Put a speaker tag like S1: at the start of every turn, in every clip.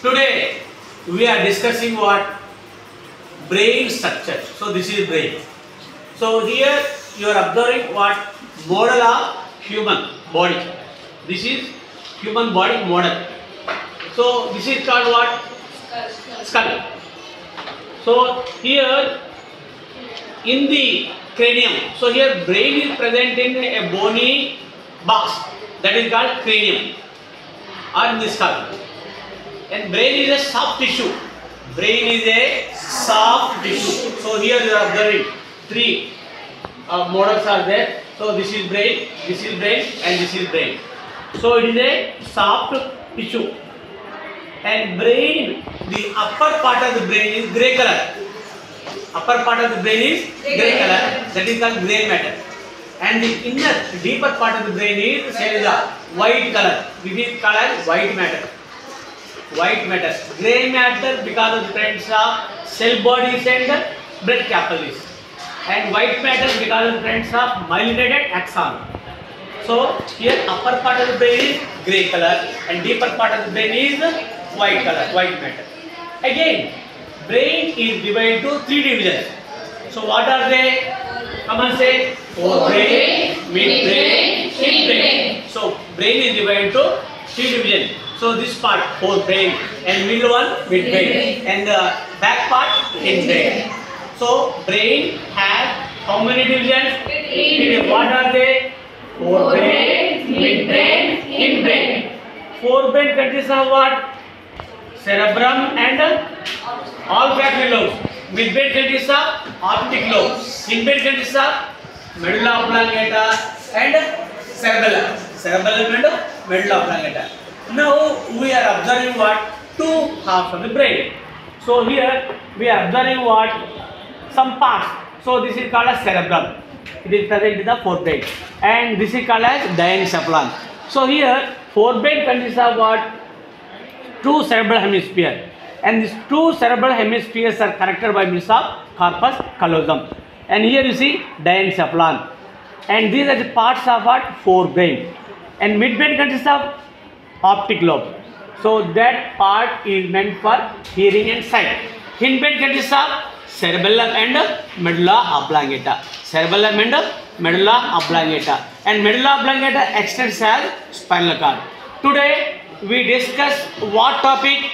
S1: Today we are discussing what? Brain structure. So this is brain. So here you are observing what? Model of human body. This is human body model. So this is called what? Skull. So here in the cranium. So here brain is present in a bony box, that is called cranium or in the skull. And brain is a soft tissue. Brain is a soft tissue. So here you are observing three models are there. So this is brain, and this is brain. So it is a soft tissue. And brain, the upper part of the brain is grey color. Upper part of the brain is grey color. That is called grey matter. And the inner, deeper part of the brain is white color. It is called white matter. White matter. Grey matter because of the presence of cell bodies and blood capillaries. And white matter because of the presence of myelinated axon. So here upper part of the brain is grey color and deeper part of the brain is white color, white matter. Again, brain is divided to three divisions. So what are they? Come on, say forebrain, midbrain, hindbrain. So brain is divided to three divisions. So this part forebrain and middle one midbrain and the back part hindbrain. So brain has how many divisions? What are they? Forebrain, midbrain, hindbrain. Forebrain consists of what? Cerebrum and olfactory lobes. Midbrain consists of optic lobe. Hindbrain consists of medulla oblongata and cerebellum. Cerebellum and medulla oblongata. Now we are observing what? Two halves of the brain. So here we are observing what? Some parts. So this is called as cerebrum. It is present in the forebrain. And this is called as diencephalon. So here forebrain consists of what? Two cerebral hemispheres. And these two cerebral hemispheres are connected by means of corpus callosum. And here you see diencephalon. And these are the parts of what? Forebrain. And midbrain consists of optic lobe. So that part is meant for hearing and sight. Hindbrain consists of cerebellum and medulla oblongata. Cerebellum and medulla oblongata. And medulla oblongata extends as spinal cord. Today we discuss what topic?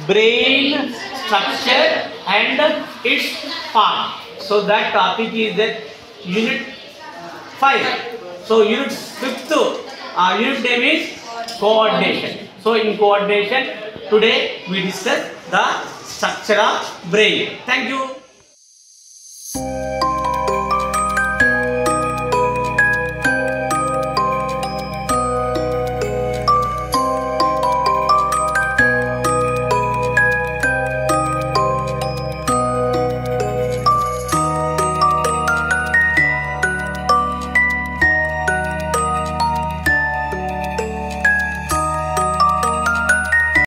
S1: Brain structure and its part. So that topic is that unit 5. So unit 5th unit name is coordination. So in coordination today we discuss the structure of brain. Thank you.